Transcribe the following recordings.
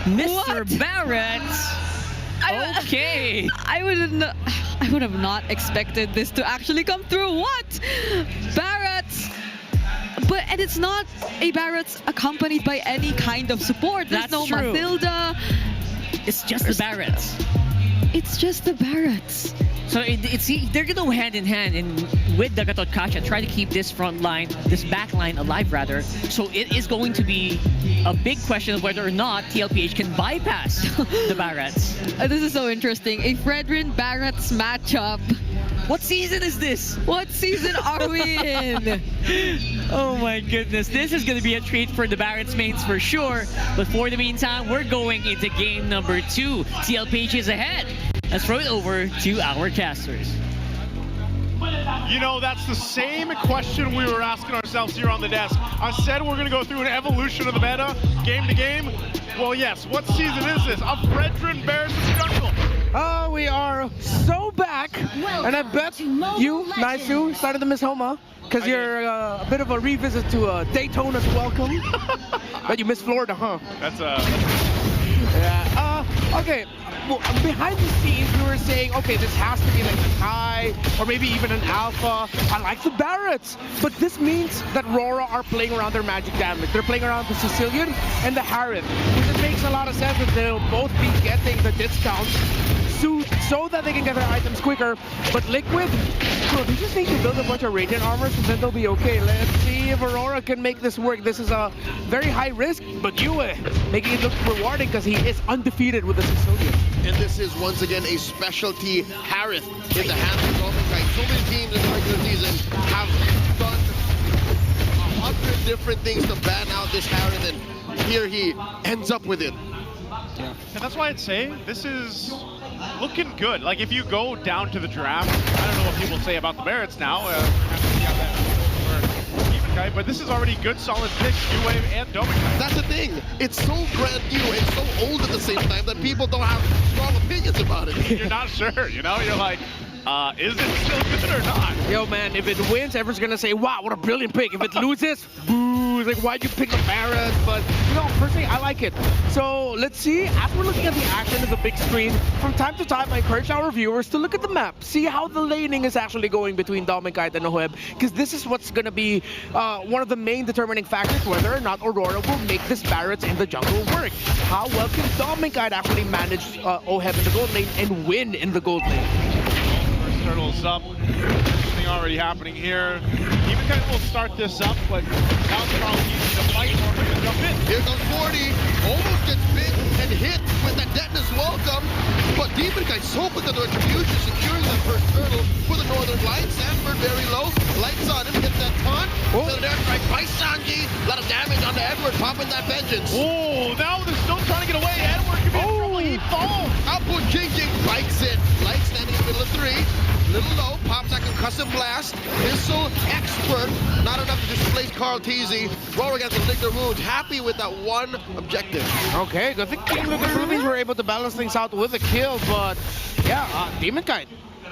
Mr. What? Barrett. Okay. I would have not expected this to actually come through. What? Barrett. And it's not a Barrett's accompanied by any kind of support. There's That's no true. Mathilda. It's just the Barretts. It's just the Barretts. So they're gonna go hand in hand with the Gatot Kacha, try to keep this front line, this back line alive rather. So it is going to be a big question of whether or not Tlph can bypass the Barretts. This is so interesting. A Fredrin Barrett's matchup. What season is this? What season are we in? Oh my goodness, this is going to be a treat for the Barrett's mains for sure. But for the meantime, we're going into game number 2. Tlph is ahead. Let's throw it over to our casters. You know, that's the same question we were asking ourselves here on the desk. I said we're going to go through an evolution of the meta, game to game. Well, yes, what season is this? A Fredrin Bears Jungle. Oh, we are so back, and I bet you, Naisu, started to miss Homa, because you're a bit of a revisit to Daytona's welcome. But you missed Florida, huh? That's Yeah. Okay. Well, behind the scenes, we were saying, okay, this has to be like a tie, or maybe even an alpha. I like the Barretts, but this means that Rora are playing around their magic damage. They're playing around the Sicilian and the Harith, which it makes a lot of sense that they'll both be getting the discounts so that they can get their items quicker. But Liquid, bro, they just need to build a bunch of Radiant armors and then they'll be okay. Let's see if Aurora can make this work. This is a very high risk, but Yue making it look rewarding because he is undefeated with the Sicilian. And this is once again a specialty Harith in the hands of Dominkai. So many teams in the regular season have done 100 different things to ban out this Harith, and here he ends up with it. And that's why I'd say this is looking good. Like, if you go down to the draft, I don't know what people say about the Barretts now. But this is already good, solid picks, Yue and Dominkai. That's the thing. It's so brand new and so old at the same time that people don't have strong opinions about it. You're not sure, you know? You're like, is it still good or not? Yo, man, if it wins, everyone's gonna say, wow, what a brilliant pick. If it loses, boo. Like, why'd you pick the Barretts? But, you know, personally, I like it. So, let's see. As we're looking at the action of the big screen, from time to time, I encourage our viewers to look at the map, see how the laning is actually going between Dominkite and Oheb, because this is what's gonna be one of the main determining factors whether or not Aurora will make this Barretts in the jungle work. How well can Dominkite actually manage Oheb in the gold lane and win in the gold lane? First turtle's up. Something already happening here. Even kind of will start this up, but now Carl needs to fight or to jump in. Here comes 40. Almost gets bit and hit with that deadness welcome. But Dominkite so quick on the retribution, securing that first turtle for the northern line. Sanford very low. Lights on him, gets that taunt. Still there, right by Sanji. A lot of damage on the Edward, popping that vengeance. Oh, now they're still trying to get away. Edward could be in trouble. He falls. Output King bikes it. Light standing in the middle of 3. Little low, pops that concussive blast. Missile expert, not enough to displace Carl TZ. Rora gets to lick their wounds. Happy with that one objective. Okay, good thing Team Liquid Rubies were able to balance things out with a kill, but yeah, Dominkite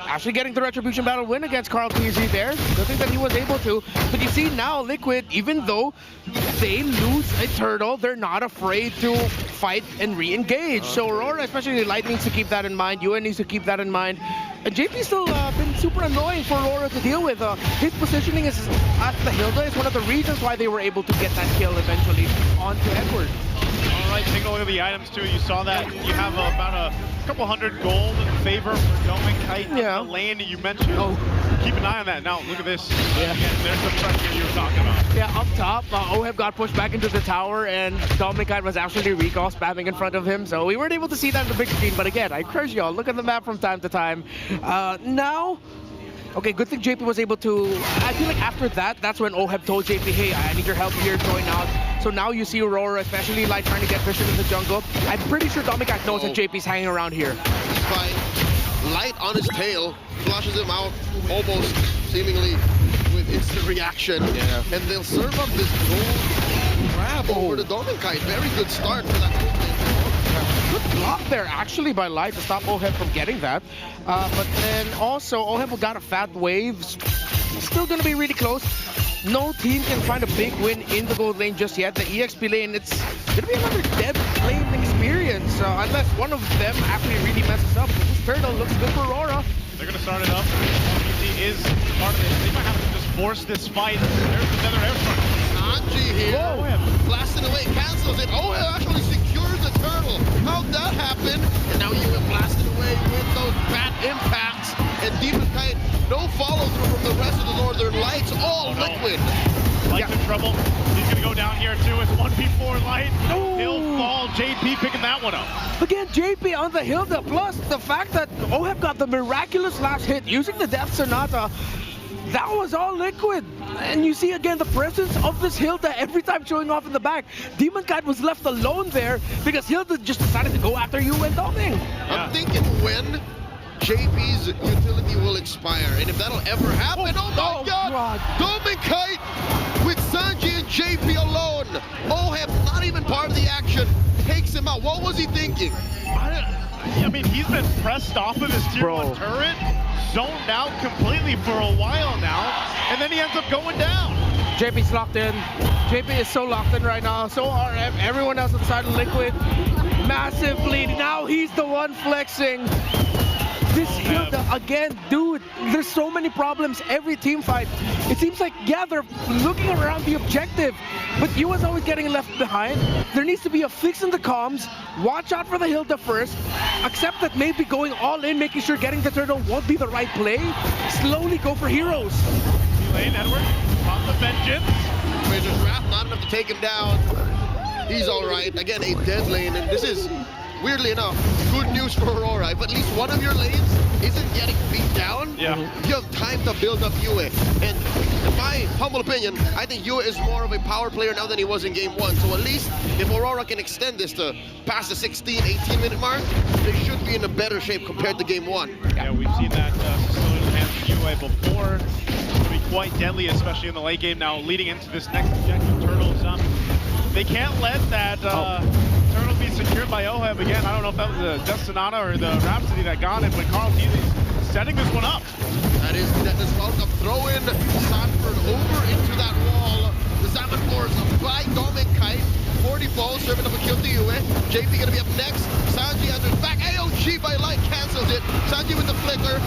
actually getting the Retribution Battle win against Carl TZ there. Good thing that he was able to. But you see now, Liquid, even though they lose a turtle, they're not afraid to fight and re-engage. So Aurora, especially Light, needs to keep that in mind. UN needs to keep that in mind. And JP's still been super annoying for Aurora to deal with. His positioning is at the Hilda is one of the reasons why they were able to get that kill eventually onto Edward. All right, take a look at the items too. You saw that you have about a couple hundred gold in favor for Dominkite. Yeah. The lane that you mentioned. Oh. Keep an eye on that. Now, look at this. Yeah. Again, there's the pressure you were talking about. Yeah, up top, Oheb got pushed back into the tower, and Dominkite was actually recall spamming in front of him, so we weren't able to see that in the big screen. But again, I encourage y'all, look at the map from time to time. Now, okay, good thing JP was able to, I feel like after that, that's when Oheb told JP, hey, I need your help here, join out. So now you see Aurora, especially Light, trying to get vision in the jungle. I'm pretty sure Dominkite knows that JP's hanging around here. He's fine. Light on his tail, flushes him out almost seemingly with instant reaction. Yeah. And they'll serve up this gold grab over the Dominkite. Very good start for that gold lane. Good block there, actually, by Light to stop Oheb from getting that. But then also, Oheb got a fat wave. Still going to be really close. No team can find a big win in the gold lane just yet. The EXP lane, it's going to be another dead lane experience. one of them actually really messes up. But this turtle looks good for Rora. They're going to start it up. He is part of it. They might have to just force this fight. There's another airstrike. Sanji here, blasting away, cancels it. Oh, it actually secures the turtle. How'd that happen? And now you have blasted away with those bad impacts. And Demon Kite, no follow-through from the rest of the Northern Lights, all liquid. Light's in trouble. He's going to go down here too. It's 1v4 Light. He'll fall. JP picking that one up. Again, JP on the Hilda, plus the fact that OHEB got the miraculous last hit using the Death Sonata. That was all liquid. And you see again the presence of this Hilda every time showing off in the back. Demon Kite was left alone there because Hilda just decided to go after you and Doming. I'm thinking when JP's utility will expire, and if that'll ever happen, oh my God! Doming Kite with Sanji and JP alone. OHEB not even part of the action, takes him out. What was he thinking? I mean, he's been pressed off of his tier 1 turret, zoned out completely for a while now, and then he ends up going down. JP's locked in. JP is so locked in right now. So are everyone else inside of Liquid. Massive lead. Now he's the one flexing. This Hilda, again, dude, there's so many problems every team fight. It seems like, yeah, they're looking around the objective, but US always getting left behind. There needs to be a fix in the comms. Watch out for the Hilda first. Accept that maybe going all in, making sure getting the turtle won't be the right play. Slowly go for heroes. Lane, Edward, on the vengeance. Razor's Wrath, not enough to take him down. He's all right. Again, a dead lane, and this is, weirdly enough, good news for Aurora. If at least one of your lanes isn't getting beat down, you have time to build up Yue. And in my humble opinion, I think Yue is more of a power player now than he was in game 1. So at least if Aurora can extend this to past the 16, 18-minute mark, they should be in a better shape compared to game 1. Yeah, we've seen that facility in the hands of Yue before. It'll be quite deadly, especially in the late game now, leading into this next objective. Turtles, they can't let that turtle be secured by OHEB again. I don't know if that was the Death Sonata or the Rhapsody that got it, but Carl Teasley's setting this one up. That is welcome. Throw in Sanford over into that wall. The Salmon Force by Doming Kite. 40 balls, serving up a kill to Yue. JP gonna be up next. Sanji enters back. AOG by Light cancels it. Sanji with the flicker.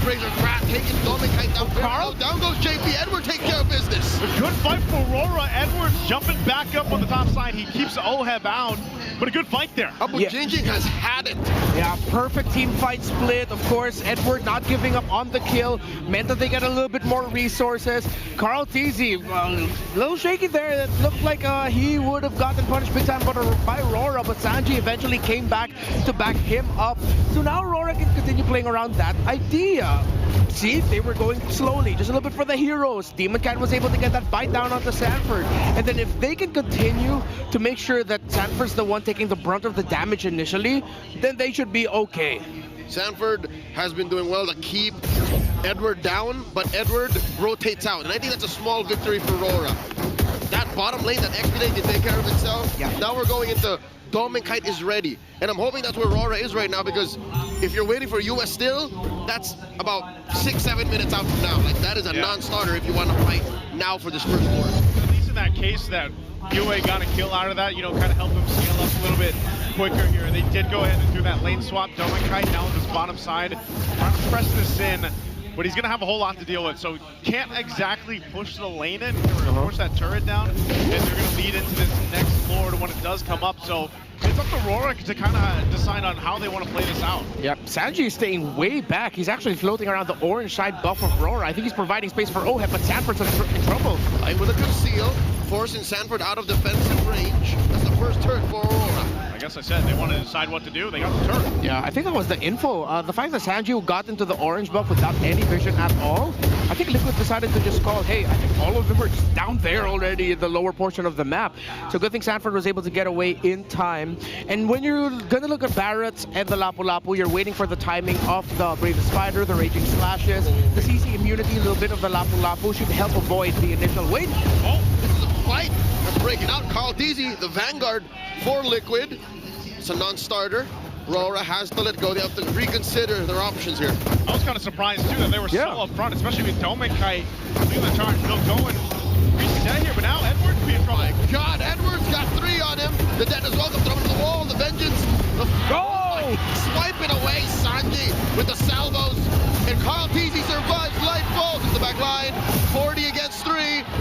Razor's Wrath taking Doming Kite down. Carl? Down goes JP. Edward takes care of business. A good fight for Rora. Edwards jumping back up on the top side. He keeps OHEB out, but a good fight there. Abu Jinjing has had it. Yeah, perfect team fight split. Of course, Edward not giving up on the kill meant that they get a little bit more resources. Carl Teasy, a little shaky there. It looked like he would have gotten punished big time by Rora, but Sanji eventually came back to back him up. So now Rora can continue playing around that idea. See, they were going slowly, just a little bit for the heroes. Demon Kite was able to get that bite down onto Sanford. And then if they can continue to make sure that Sanford's the one taking the brunt of the damage initially, then they should be okay. Sanford has been doing well to keep Edward down, but Edward rotates out. And I think that's a small victory for Rora. That bottom lane, that Expedite can take care of itself. Yeah. Now we're going into Doming Kite is ready. And I'm hoping that's where Rora is right now, because if you're waiting for US still, that's about 6-7 minutes out from now. Like, that is a non-starter if you want to fight now for this first war. At least in that case that Yue got a kill out of that, kind of help him scale up a little bit quicker here. They did go ahead and do that lane swap. Doming Kite now on this bottom side. Trying to press this in, but he's going to have a whole lot to deal with. So can't exactly push the lane in, or push that turret down, and they're going to lead into this next floor when it does come up. So it's up to Rora to kind of decide on how they want to play this out. Yep, Sanji is staying way back. He's actually floating around the orange side buff of Rora. I think he's providing space for OHEB, but Sanford's in trouble. Light with a conceal, forcing Sanford out of defensive range. That's the first turret for Aurora. I guess I said they want to decide what to do. They got the turret. Yeah, I think that was the info. The fact that Sanji got into the orange buff without any vision at all, I think Liquid decided to just call, hey, I think all of them are just down there already in the lower portion of the map. So good thing Sanford was able to get away in time. And when you're going to look at Barrett's and the Lapu Lapu, you're waiting for the timing of the Bravest Spider, the Raging Slashes, the CC immunity, a little bit of the Lapu Lapu should help avoid the initial wait. Oh, this is a fight that's breaking out. Carl Deasy, the Vanguard for Liquid. It's a non-starter. Rora has to let go. They have to reconsider their options here. I was kind of surprised too that they were so up front, especially with Doming Kite leading the charge. Still going, reset here, but now Edwards be in trouble. My God, Edwards got 3 on him. The dead as well, thrown to the wall. The vengeance. Oh! line. 40 against 3.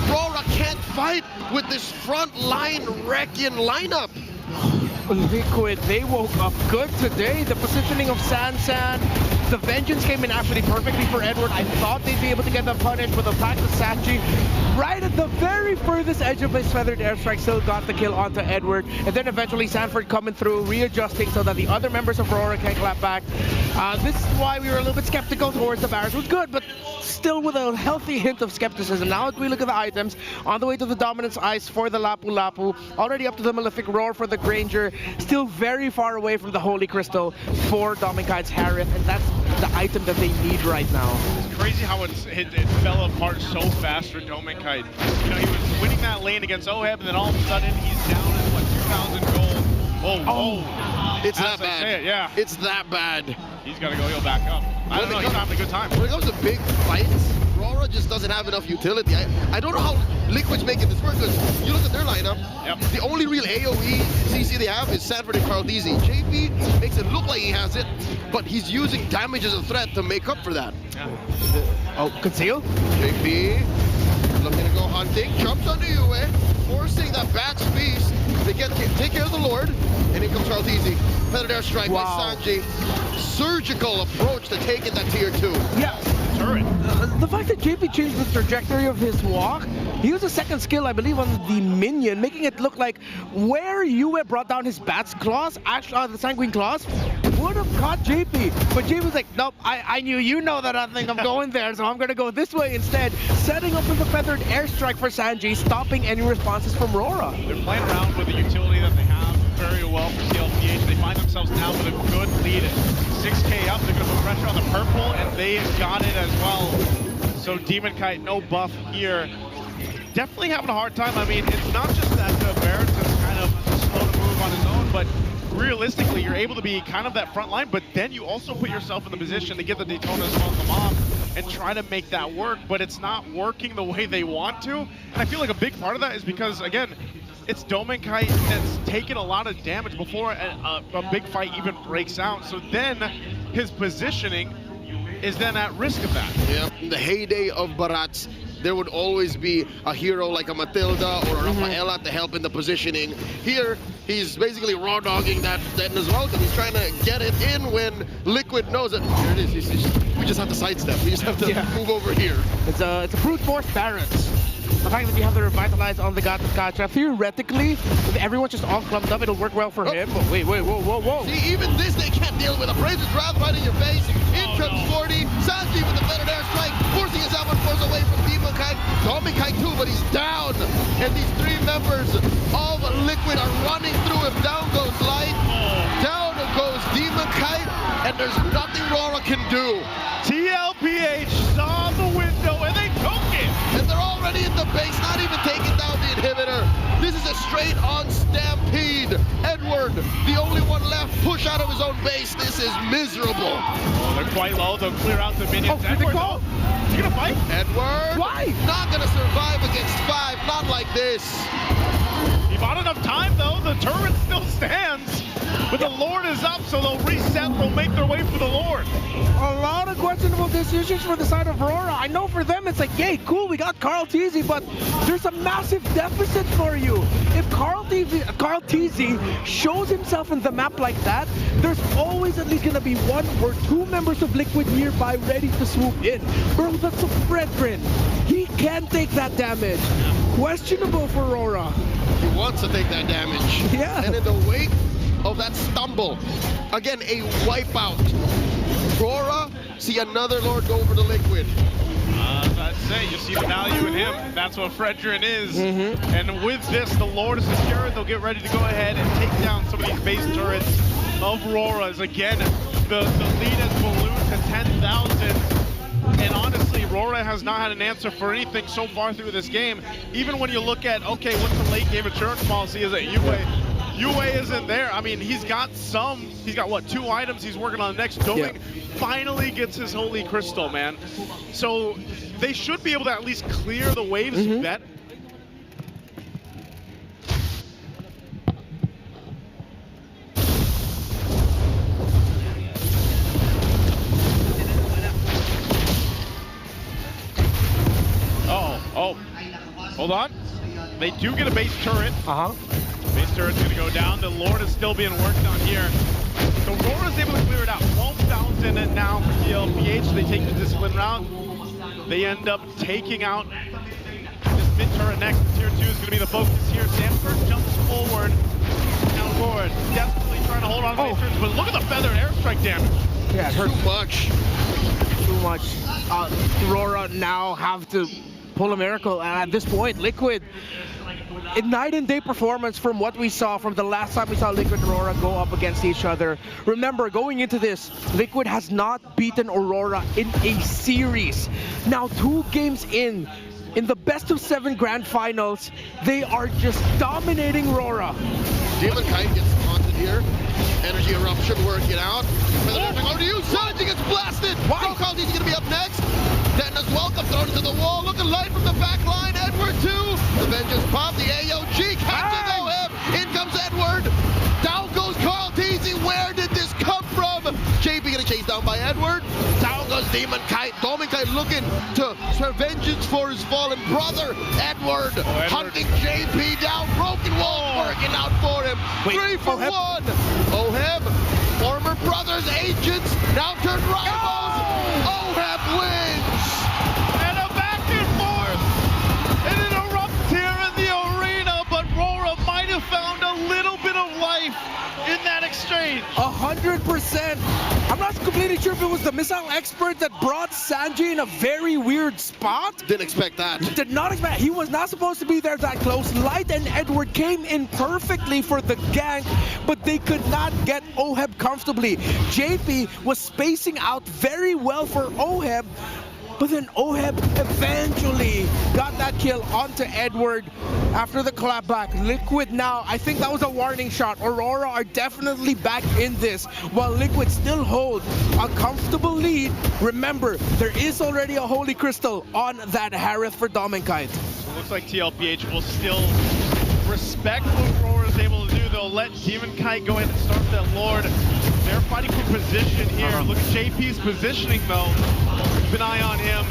Rora can't fight with this front line wrecking lineup. Liquid, they woke up good today. The positioning of Sansan, the Vengeance came in actually perfectly for Edward. I thought they'd be able to get the punish, but the fact that Sanji, right at the very furthest edge of his feathered airstrike, still got the kill onto Edward. And then eventually Sanford coming through, readjusting so that the other members of Rora can clap back. This is why we were a little bit skeptical towards the Barracks. It was good, but still with a healthy hint of skepticism. Now as we look at the items, on the way to the Dominance Ice for the Lapu Lapu, already up to the Malefic Roar for the Granger, still very far away from the Holy Crystal for Dominkite's Harith, and that's the item that they need right now. It's crazy how it fell apart so fast for Dominkite. You know, he was winning that lane against Oheb, and then all of a sudden he's down at, what, 2,000 gold. Whoa, whoa. It's that bad. Yeah. It's that bad. He's got to go heal back up. I don't know, he's having a good time. When it comes to big fights, Rora just doesn't have enough utility. I don't know how Liquid's making this work, because you look at their lineup, the only real AoE CC they have is Sanford and Carl DZ. JP makes it look like he has it, but he's using damage as a threat to make up for that. Yeah. Oh, conceal? JP looking to go hunting, jumps onto Yue, forcing that back beast. They can take care of the Lord, and in comes Carl DZ. Feathered airstrike by Sanji. Surgical approach to taking that tier 2. Yeah. Turret. The fact that JP changed the trajectory of his walk, he used a second skill, I believe, on the minion, making it look like where Yue brought down his Bat's Claws, actually, the Sanguine Claws, would have caught JP. But JP was like, nope, I knew you know that I think I'm going there, so I'm going to go this way instead, setting up with the feathered airstrike for Sanji, stopping any responses from Rora. They're playing around with the utility that they have very well for Tlph. They find themselves now with a good lead. 6k up, they're going to put pressure on the purple, and they've got it as well. So Demonkite, no buff here. Definitely having a hard time. I mean, it's not just that the Barrett is kind of slow to move on his own, but realistically, you're able to be kind of that front line, but then you also put yourself in the position to get the Daytona's welcome off and try to make that work, but it's not working the way they want to. And I feel like a big part of that is because, again, it's Dominkite that's taken a lot of damage before a big fight even breaks out. So then his positioning is then at risk of that. Yeah, in the heyday of Barats, there would always be a hero like a Matilda or a Rafaela to help in the positioning. Here, he's basically raw dogging that as well, because he's trying to get it in when Liquid knows it. Here it is. We just have to sidestep. We just have to move over here. It's a brute force Barrett. The fact that you have to revitalize on the Gacha, theoretically, if everyone's just all clumped up, it'll work well for him. But wait, whoa. See, even this they can't deal with. A Brazen's Wrath right in your face. In comes 40. Sanji with the feathered airstrike, forcing his outward force away from Demonkite. Dominkite too, but he's down. And these 3 members of Liquid are running through him. Down goes Light. Down goes Demonkite. And there's nothing Rora can do. Tlph saw the window and they took it. And they're already in the base, not even taking down the inhibitor. This is a straight-on stampede. Edward, the only one left, push out of his own base. This is miserable. Oh, they're quite low. They'll clear out the minions. Edward, though, is he gonna fight? Edward, why? Not gonna survive against 5, not like this. He bought enough time, though. The turret still stands. But the Lord is up, so they'll reset. They'll make their way for the Lord. A lot of questionable decisions for the side of Rora. I know for them it's like, yay, cool, we got Carl TZ, but there's a massive deficit for you. If Carl TZ shows himself in the map like that, there's always at least gonna be 1 or 2 members of Liquid nearby ready to swoop in. Bro, that's a Fredrin. He can take that damage. Questionable for Rora. He wants to take that damage. Yeah. And in the wake of that stumble, again, a wipeout. Rora, see another Lord go over to Liquid. I'd say you see the value in him. That's what Fredrin is. And with this, the Lord is secured. They'll get ready to go ahead and take down some of these base turrets of Rora's. Again, the lead has ballooned to 10,000. And honestly, Rora has not had an answer for anything so far through this game. Even when you look at, okay, what's the late game insurance policy? Is it Yue isn't there. I mean, he's got what, 2 items he's working on next. Doming finally gets his Holy Crystal, man. So they should be able to at least clear the waves bet. Hold on. They do get a base turret. Uh-huh. Base turret's going to go down. The Lord is still being worked on here. So Rora's able to clear it out. 12,000 and now for Tlph. They take the discipline route. They end up taking out this mid turret next. Tier 2 is going to be the focus here. Sanford jumps forward. Now forward. Desperately trying to hold on to base turrets, but look at the feathered airstrike damage. Yeah, it hurt Too much. too much. Rora now have to pull a miracle. And at this point, Liquid, a night and day performance from what we saw from the last time we saw Liquid and Aurora go up against each other. Remember, going into this, Liquid has not beaten Aurora in a series. Now 2 games in the best of 7 grand finals, they are just dominating Aurora. Demon Kite gets taunted here. Energy eruption working out. Over to you, Sanji gets blasted. No call, he's gonna be up next. Dennis welcome thrown into the wall. Looking light from the back line. Edward 2. The Vengeance pop. The AOG catches OM. In comes Edward. Down goes Carl Teasy. Where did this come from? JP getting chased down by Edward. Down goes Demon Kite. Demon Kite looking to serve vengeance for his fallen brother. Edward hunting JP down. Broken wall working out for him. 3 for 1. Oheb, former brothers, agents, now turned rivals. Oheb wins. And a back and forth. And it erupts here in the arena, but Rora might have found a little bit of life in that exchange. 100%. I'm not completely sure if it was the missile expert that brought Sanji in a very weird spot. Didn't expect that. Did not expect. He was not supposed to be there that close. Light and Edward came in perfectly for the gank, but they could not get Oheb comfortably. JP was spacing out very well for Oheb, but then Oheb eventually got that kill onto Edward after the clapback. Liquid now, I think that was a warning shot. Aurora are definitely back in this, while Liquid still hold a comfortable lead. Remember, there is already a Holy Crystal on that Harith for Dominkite. So it looks like Tlph will still respect what Rora is able to do. They'll let Demon Kite go in and start that Lord. They're fighting for position here. Look at JP's positioning though. Keep an eye on him.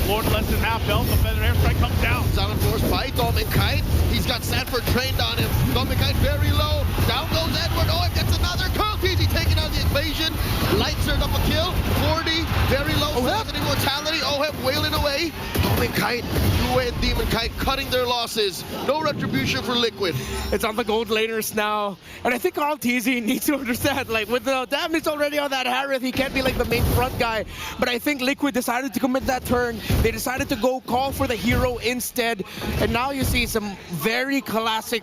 Lord less than half health. The feather airstrike comes down. Down force by Dominkite. He's got Sanford trained on him. Dominkite very low. Down goes Edward. Oh, it gets another. Carl Teasy taking out the equation. Light served up a kill. 40. Very low. Oheb immortality. Oheb wailing away. Dominkite, UA and Demon Kite cutting their losses. No retribution for Liquid. It's on the gold laners now, and I think Carl Teasy needs to understand, like, with the damage already on that Harith, he can't be like the main front guy, but I think Liquid decided to commit that turn. They decided to go call for the hero instead, and now you see some very classic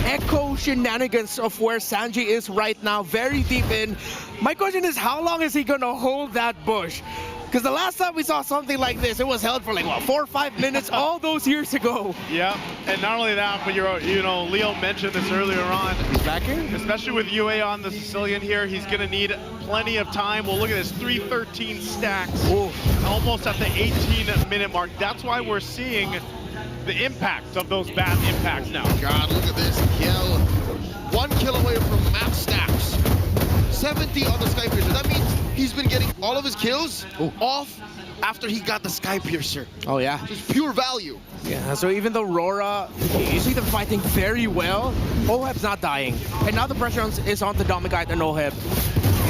echo shenanigans of where Sanji is right now, very deep in. My question is, how long is he gonna hold that bush? Because the last time we saw something like this, it was held for like, what, 4 or 5 minutes all those years ago. Yeah, and not only that, but Leo mentioned this earlier on. He's back here? Especially with UA on the Sicilian here, he's gonna need plenty of time. Well, look at this, 313 stacks, almost at the 18-minute mark. That's why we're seeing the impact of those bad impacts now. God, look at this kill. 1 kill away from map stacks. 70 on the Sky Piercer. That means he's been getting all of his kills off after he got the Sky Piercer. Oh, yeah. Just pure value. Yeah, so even though Rora, you see them fighting very well, Oheb's not dying. And now the pressure is on the Dominkite and Oheb.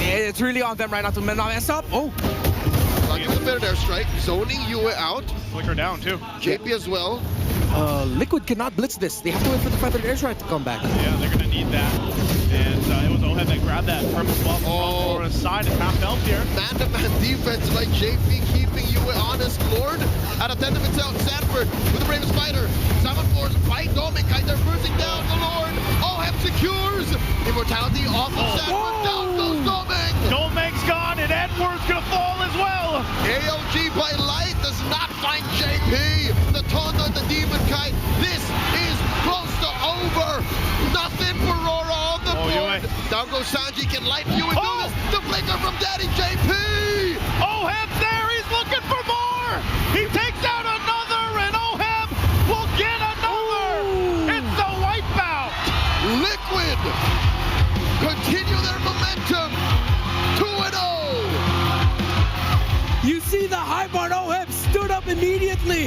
It's really on them right now to mess up. Like the better airstrike, zoning UA out. Flicker down too. JP as well. Liquid cannot blitz this. They have to wait for the feathered airstrike to come back. Yeah, they're gonna need that. And it was Oheb that grabbed that purple buff on Rora's side and half health here. Man-to-man defense like JP keeping UA honest. Lord at a 10 of itself. Sanford with the Brave Spider. 7 force by Dominkite. They're bursting down the Lord. Oheb secures. Immortality off of Sanford. Down goes Domink. Domink's gone and Edward's gonna fall as well. AOG by Light does not find JP. The taunt on the Demon Kite. This is close to over. Nothing for Rora on the board. Down goes Sanji. Can Light view and do this? The flicker from Daddy JP. Oheb's there. He's looking for more. He takes out another and Oheb will get another. It's a wipeout. Liquid continue their momentum. 2-0. You see the hype on Oheb stood up immediately.